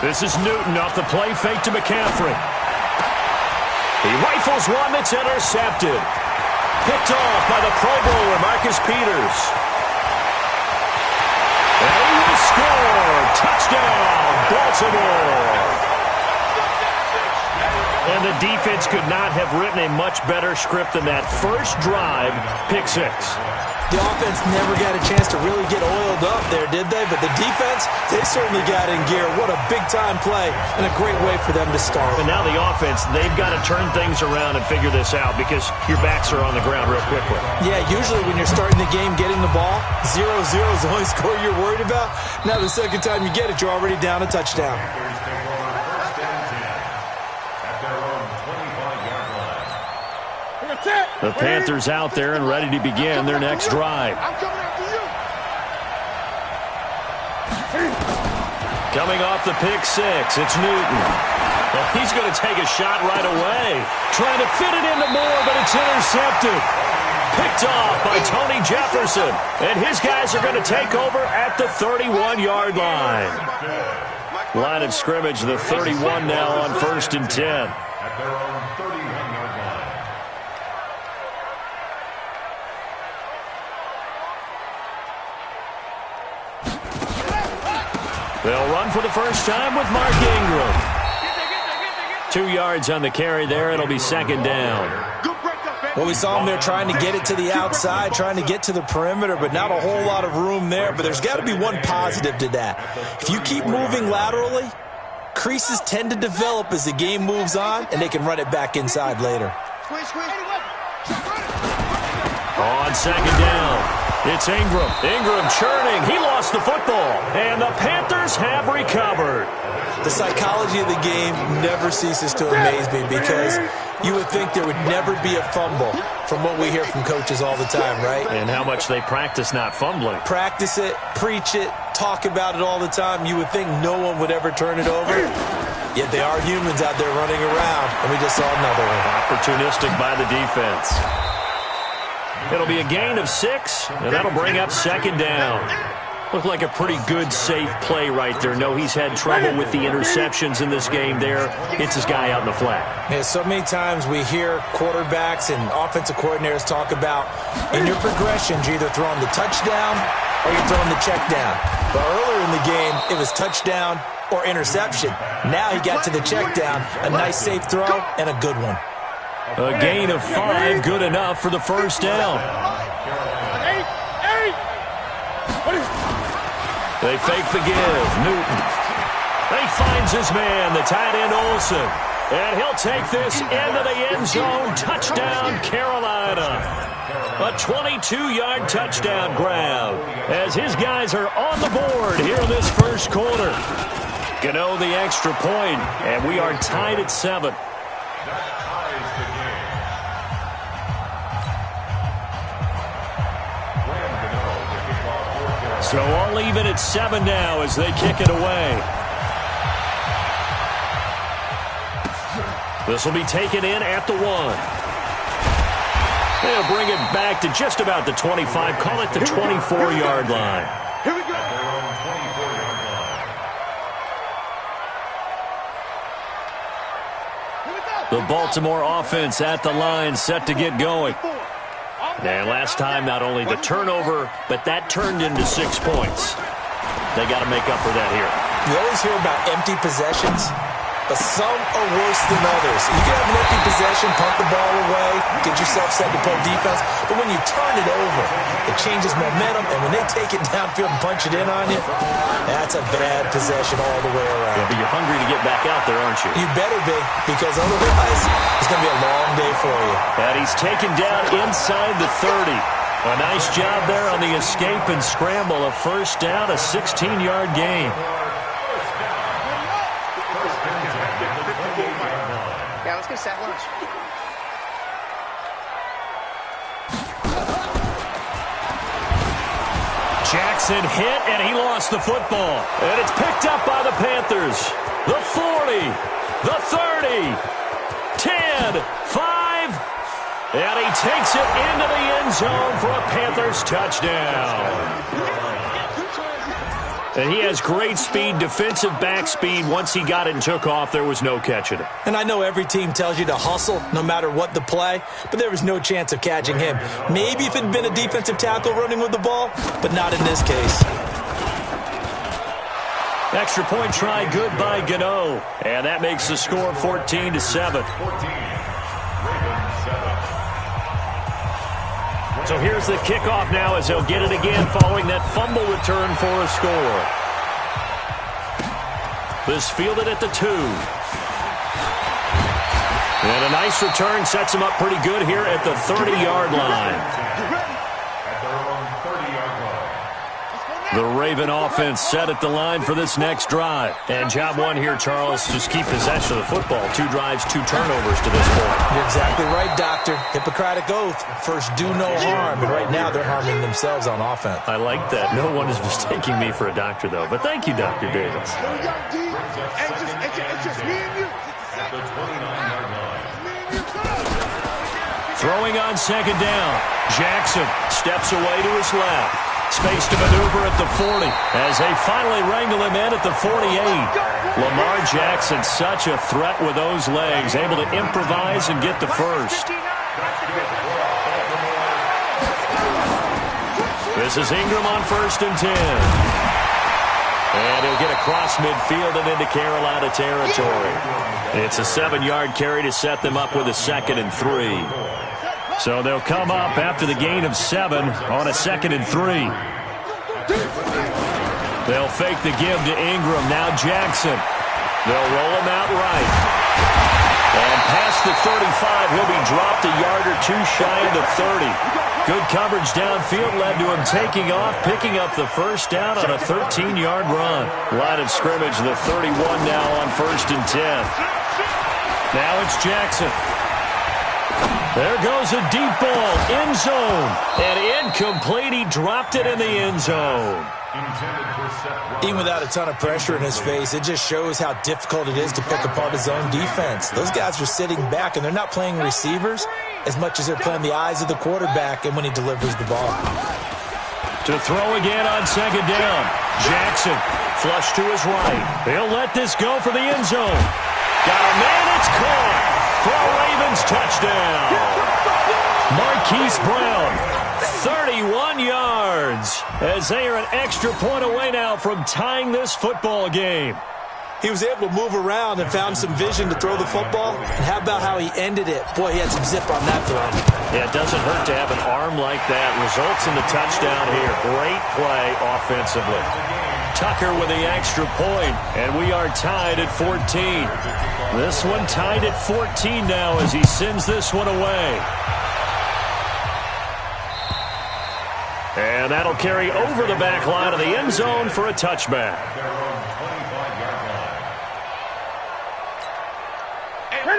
This is Newton off the play fake to McCaffrey. He rifles one that's intercepted. Picked off by the Pro Bowler, Marcus Peters. And he will score. Touchdown, Baltimore. And the defense could not have written a much better script than that first drive, pick six. The offense never got a chance to really get oiled up there, did they? But the defense, they certainly got in gear. What a big-time play and a great way for them to start. And now the offense, they've got to turn things around and figure this out because your backs are on the ground real quickly. Yeah, usually when you're starting the game, getting the ball, 0-0 is the only score you're worried about. Now the second time you get it, you're already down a touchdown. The Panthers out there and ready to begin their next drive. Coming off the pick six, it's Newton. Well, he's going to take a shot right away. Trying to fit it into Moore, but it's intercepted. Picked off by Tony Jefferson. And his guys are going to take over at the 31-yard line. Line of scrimmage, the 31 now on 1st and 10. At their own 31-yard line. They'll run for the first time with Mark Ingram. 2 yards on the carry there. It'll be second down. Well, we saw him there trying to get it to the outside, trying to get to the perimeter, but not a whole lot of room there. But there's got to be one positive to that. If you keep moving laterally, creases tend to develop as the game moves on, and they can run it back inside later. On second down, it's Ingram. Ingram churning. He lost the football, and the Panthers have recovered. The psychology of the game never ceases to amaze me because you would think there would never be a fumble from what we hear from coaches all the time, right? And how much they practice not fumbling. Practice it, preach it, talk about it all the time. You would think no one would ever turn it over. Yet they are humans out there running around, and we just saw another one. Opportunistic by the defense. It'll be a gain of 6, and that'll bring up second down. Looked like a pretty good, safe play right there. No, he's had trouble with the interceptions in this game there. It's his guy out in the flat. Yeah, so many times we hear quarterbacks and offensive coordinators talk about in your progressions, you're either throwing the touchdown or you're throwing the check down. But earlier in the game, it was touchdown or interception. Now he got to the check down, a nice safe throw, and a good one. A gain of 5, good enough for the first down. They fake the give. Newton. He finds his man, the tight end Olsen. And he'll take this into the end zone. Touchdown, Carolina. A 22-yard touchdown grab as his guys are on the board here in this first quarter. Gano the extra point, and we are tied at 7. So all even at 7 now as they kick it away. This will be taken in at the 1. They'll bring it back to just about the 25. Call it the 24-yard line. Here we go. At their own 24-yard line. The Baltimore offense at the line, set to get going. And last time, not only the turnover, but that turned into 6 points. They got to make up for that here. You always hear about empty possessions, but some are worse than others. You can have an empty possession, punt the ball away, get yourself set to play defense, but when you turn it over, it changes momentum, and when they take it downfield and punch it in on you, that's a bad possession all the way around. Yeah, but you're hungry to get back out there, aren't you? You better be, because otherwise it's going to be a long day for you. And he's taken down inside the 30. A nice job there on the escape and scramble. A first down, a 16-yard gain. Yeah, let's get set lunch. Jackson hit, and he lost the football. And it's picked up by the Panthers. The 40, the 30, 10, 5, And he takes it into the end zone for a Panthers touchdown. And he has great speed, defensive back speed. Once he got it and took off, there was no catching it. And I know every team tells you to hustle no matter what the play, but there was no chance of catching him. Maybe if it had been a defensive tackle running with the ball, but not in this case. Extra point try, good by Gano. And that makes the score 14-7. So here's the kickoff now as they'll get it again following that fumble return for a score. This fielded at the 2. And a nice return sets him up pretty good here at the 30-yard line. The Raven offense set at the line for this next drive. And job one here, Charles, just keep possession of the football. 2 drives, 2 turnovers to this point. You're exactly right, Doctor. Hippocratic oath. First, do no harm. And right now, they're harming themselves on offense. I like that. No one is mistaking me for a doctor, though. But thank you, Dr. Davis. At the 29-yard line. Throwing on second down. Jackson steps away to his left. Space to maneuver at the 40 as they finally wrangle him in at the 48. Lamar Jackson, such a threat with those legs, able to improvise and get the first. This is Ingram on 1st and 10. And he'll get across midfield and into Carolina territory. It's a 7-yard carry to set them up with a 2nd and 3. So they'll come up after the gain of 7 on a 2nd and 3. They'll fake the give to Ingram. Now Jackson. They'll roll him out right. And past the 35, he'll be dropped a yard or 2 shy of the 30. Good coverage downfield led to him taking off, picking up the first down on a 13-yard run. Line of scrimmage, the 31 now on 1st and 10. Now it's Jackson. There goes a deep ball, end zone, and incomplete. He dropped it in the end zone. Even without a ton of pressure in his face, it just shows how difficult it is to pick apart his own defense. Those guys are sitting back, and they're not playing receivers as much as they're playing the eyes of the quarterback and when he delivers the ball. To throw again on second down. Jackson, flush to his right. He'll let this go for the end zone. Got a man, it's caught. For a Ravens touchdown. Marquise Brown, 31 yards, as they are an extra point away now from tying this football game. He was able to move around and found some vision to throw the football. And how about how he ended it? Boy, he had some zip on that throw. Yeah, it doesn't hurt to have an arm like that. Results in the touchdown here. Great play offensively. Tucker with the extra point, and we are tied at 14. This one tied at 14 now as he sends this one away. And that'll carry over the back line of the end zone for a touchback.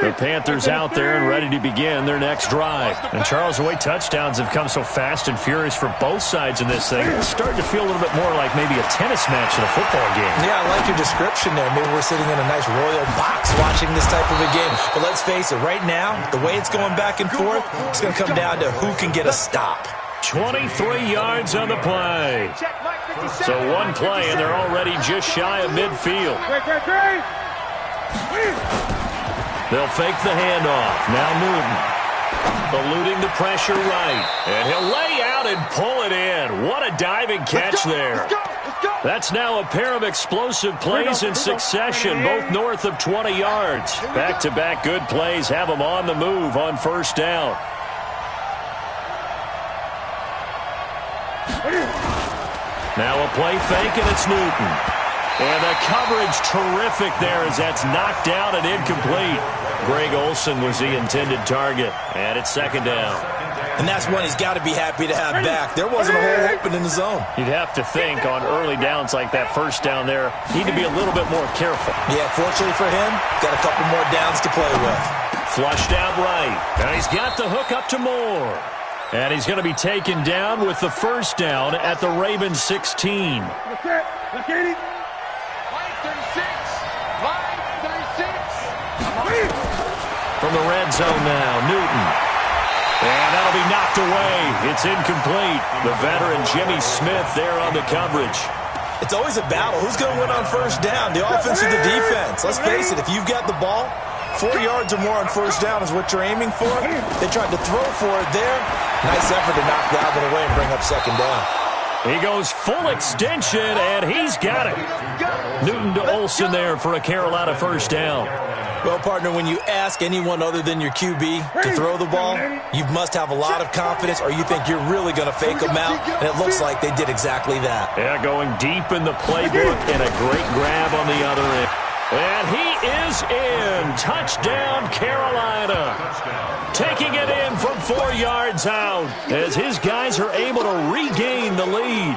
The Panthers out there and ready to begin their next drive. And Charles, the way touchdowns have come so fast and furious for both sides in this thing, it's starting to feel a little bit more like maybe a tennis match in a football game. Yeah, I like your description there. Maybe we're sitting in a nice royal box watching this type of a game. But let's face it, right now, the way it's going back and forth, it's going to come down to who can get a stop. 23 yards on the play. So one play, and they're already just shy of midfield. They'll fake the handoff. Now Newton, eluding the pressure right. And he'll lay out and pull it in. What a diving catch there. That's now a pair of explosive plays in succession, both north of 20 yards. Back-to-back good plays have them on the move on 1st down. Now a play fake, and it's Newton. And the coverage terrific there as that's knocked down and incomplete. Greg Olsen was the intended target, and it's 2nd down. And that's one he's got to be happy to have back. There wasn't a hole open in the zone. You'd have to think on early downs like that 1st down there, need to be a little bit more careful. Yeah, fortunately for him, got a couple more downs to play with. Flushed out right, and he's got the hook up to Moore. And he's going to be taken down with the 1st down at the Ravens 16. From the red zone now, Newton. And that'll be knocked away. It's incomplete. The veteran Jimmy Smith there on the coverage. It's always a battle. Who's going to win on first down, the offense or the defense? Let's face it, if you've got the ball, 4 yards or more on first down is what you're aiming for. They tried to throw for it there. Nice effort to knock that one away and bring up second down. He goes full extension, and he's got it. Newton to Olsen there for a Carolina first down. Well, partner, when you ask anyone other than your QB to throw the ball, you must have a lot of confidence or you think you're really going to fake them out, and it looks like they did exactly that. Yeah, going deep in the playbook and a great grab on the other end. And he is in. Touchdown, Carolina. Taking it in from 4 yards out as his guys are able to regain the lead.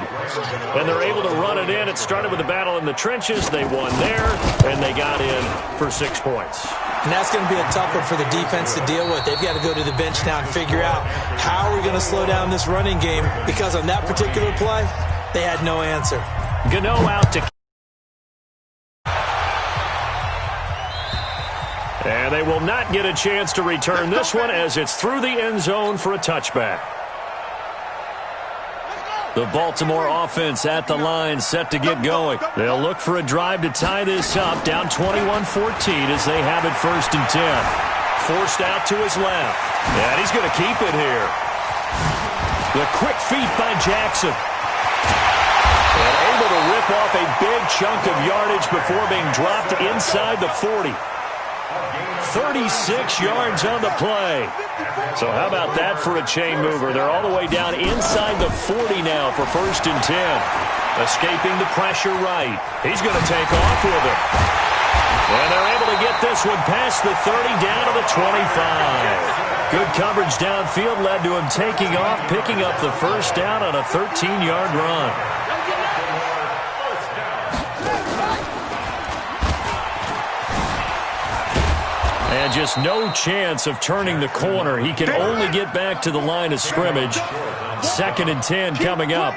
And they're able to run it in. It started with a battle in the trenches. They won there, and they got in for 6 points. And that's going to be a tough one for the defense to deal with. They've got to go to the bench now and figure out how are we going to slow down this running game, because on that particular play, they had no answer. Gano out to... And they will not get a chance to return this one as it's through the end zone for a touchback. The Baltimore offense at the line, set to get going. They'll look for a drive to tie this up, down 21-14 as they have it 1st and 10. Forced out to his left. And he's going to keep it here. The quick feet by Jackson. And able to rip off a big chunk of yardage before being dropped inside the 40. 36 yards on the play. So how about that for a chain mover? They're all the way down inside the 40 now for 1st and 10. Escaping the pressure right. He's going to take off with it. And they're able to get this one past the 30 down to the 25. Good coverage downfield led to him taking off, picking up the first down on a 13-yard run. And just no chance of turning the corner. He can only get back to the line of scrimmage. 2nd and 10 coming up.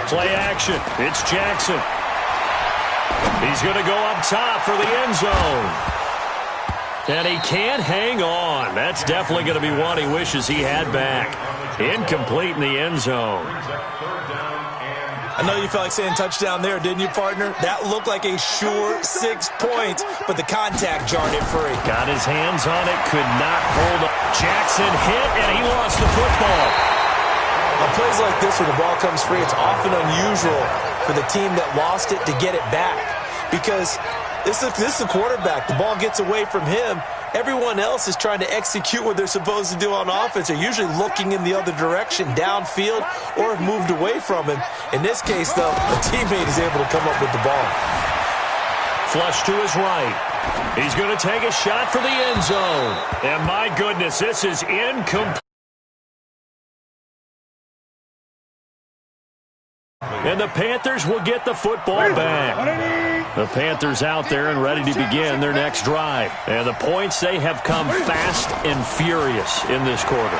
Play action. It's Jackson. He's going to go up top for the end zone. And he can't hang on. That's definitely going to be one he wishes he had back. Incomplete in the end zone. I know you felt like saying touchdown there, didn't you, partner? That looked like a sure 6 points, but the contact jarred it free. Got his hands on it, could not hold up. Jackson hit, and he lost the football. On plays like this where the ball comes free, it's often unusual for the team that lost it to get it back, because this is the quarterback. The ball gets away from him. Everyone else is trying to execute what they're supposed to do on offense. They're usually looking in the other direction, downfield, or have moved away from him. In this case, though, a teammate is able to come up with the ball. Flush to his right. He's going to take a shot for the end zone. And my goodness, this is incomplete. And the Panthers will get the football back. The Panthers out there and ready to begin their next drive. And the points, they have come fast and furious in this quarter.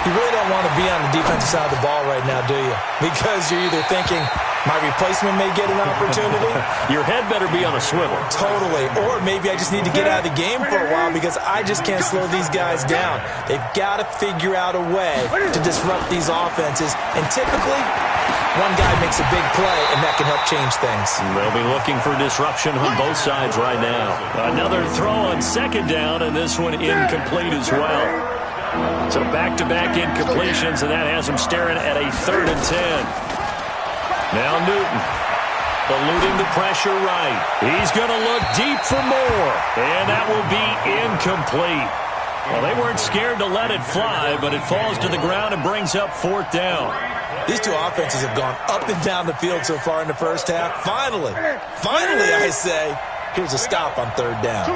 You really don't want to be on the defensive side of the ball right now, do you? Because you're either thinking, my replacement may get an opportunity. Your head better be on a swivel. Totally. Or maybe I just need to get out of the game for a while because I just can't slow these guys down. They've got to figure out a way to disrupt these offenses. And typically, one guy makes a big play, and that can help change things. They'll be looking for disruption on both sides right now. Another throw on 2nd down, and this one incomplete as well. So back-to-back incompletions, and that has him staring at a 3rd and 10. Now Newton, eluding the pressure right. He's going to look deep for more, and that will be incomplete. Well, they weren't scared to let it fly, but it falls to the ground and brings up 4th down. These two offenses have gone up and down the field so far in the first half. Finally, I say, here's a stop on 3rd down.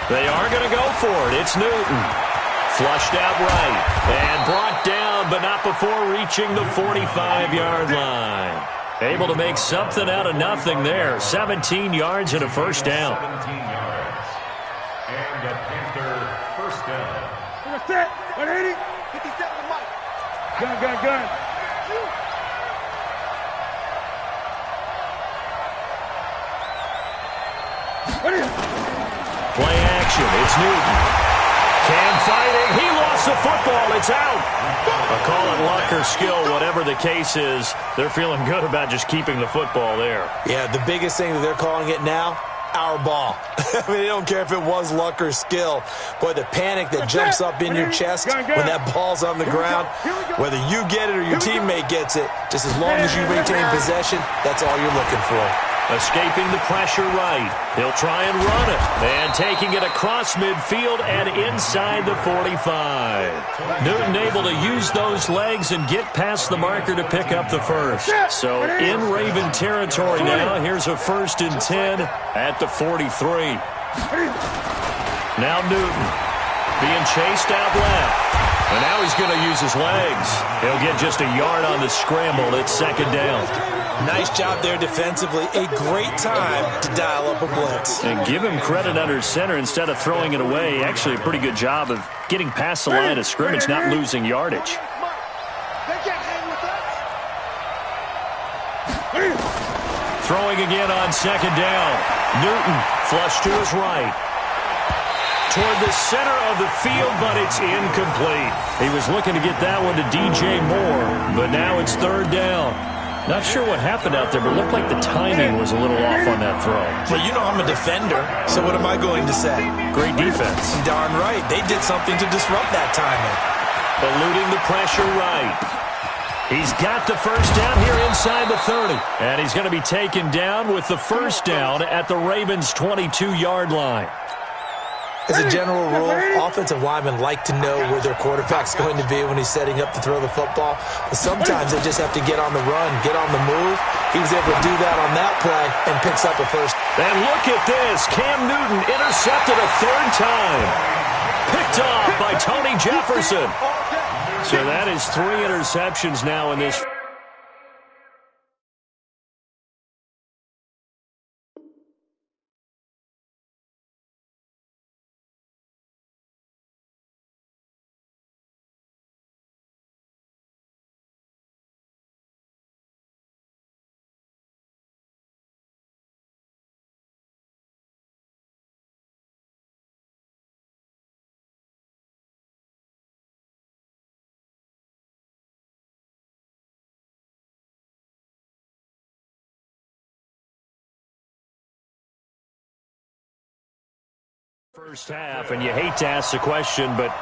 They are going to go for it. It's Newton. Flushed out right and brought down, but not before reaching the 45-yard line. Able to make something out of nothing there. 17 yards and a first down. 17 yards. And a Panther first down. 180. 57 the mic. Gun. Play action. It's Newton. Cam fighting. He lost the football. It's out. I'll call it luck or skill, whatever the case is. They're feeling good about just keeping the football there. Yeah, the biggest thing that they're calling it now, our ball. I mean, they don't care if it was luck or skill. Boy, the panic that jumps up in your chest when that ball's on the ground, whether you get it or your teammate gets it, just as long as you retain possession, that's all you're looking for. Escaping the pressure right. He'll try and run it. And taking it across midfield and inside the 45. Newton able to use those legs and get past the marker to pick up the first. So in Raven territory now. Here's a 1st and 10 at the 43. Now Newton being chased out left. And now he's going to use his legs. He'll get just a yard on the scramble. It's 2nd down. Nice job there defensively. A great time to dial up a blitz. And give him credit under center instead of throwing it away. Actually, a pretty good job of getting past the line of scrimmage, not losing yardage. Throwing again on 2nd down. Newton flush to his right. Toward the center of the field, but it's incomplete. He was looking to get that one to DJ Moore, but now it's 3rd down. Not sure what happened out there, but it looked like the timing was a little off on that throw. Well, you know I'm a defender, so what am I going to say? Great defense. Darn right. They did something to disrupt that timing. Eluding the pressure right. He's got the 1st down here inside the 30. And he's going to be taken down with the 1st down at the Ravens' 22-yard line. As a general rule, offensive linemen like to know where their quarterback's going to be when he's setting up to throw the football. But sometimes they just have to get on the run, get on the move. He was able to do that on that play and picks up a 1st. And look at this. Cam Newton intercepted a 3rd time. Picked off by Tony Jefferson. So that is 3 interceptions now in this. First half, and you hate to ask the question, but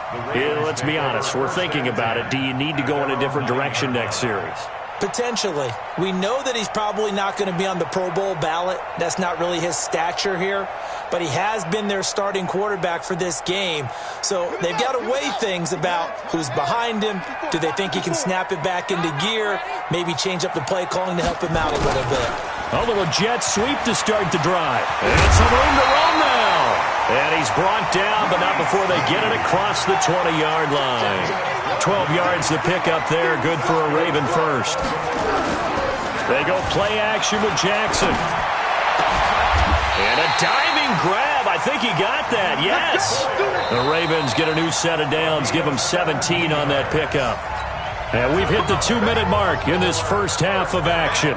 let's be honest, we're thinking about it. Do you need to go in a different direction next series? Potentially. We know that he's probably not going to be on the Pro Bowl ballot. That's not really his stature here. But he has been their starting quarterback for this game. So they've got to weigh things about who's behind him. Do they think he can snap it back into gear? Maybe change up the play calling to help him out a little bit. A little jet sweep to start the drive. And some room to run now. And he's brought down, but not before they get it across the 20-yard line. 12 yards to pick up there. Good for a Raven 1st. They go play action with Jackson. And a diving grab. I think he got that. Yes. The Ravens get a new set of downs. Give them 17 on that pickup. And we've hit the 2-minute mark in this first half of action.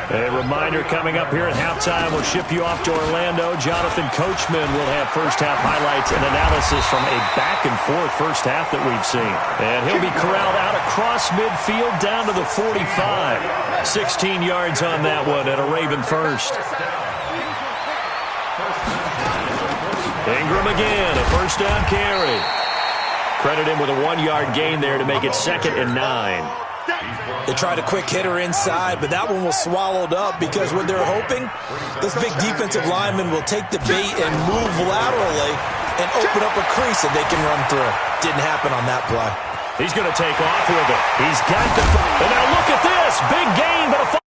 A reminder coming up here at halftime. We'll ship you off to Orlando. Jonathan Coachman will have first half highlights and analysis from a back-and-forth first half that we've seen. And he'll be corralled out across midfield down to the 45. 16 yards on that one at a Raven 1st. Ingram again, a 1st down carry. Credit him with a 1-yard gain there to make it 2nd and 9. They tried a quick hitter inside, but that one was swallowed up because what they're hoping, this big defensive lineman will take the bait and move laterally and open up a crease that they can run through. Didn't happen on that play. He's going to take off with it. He's got the... And now look at this. Big gain, but a...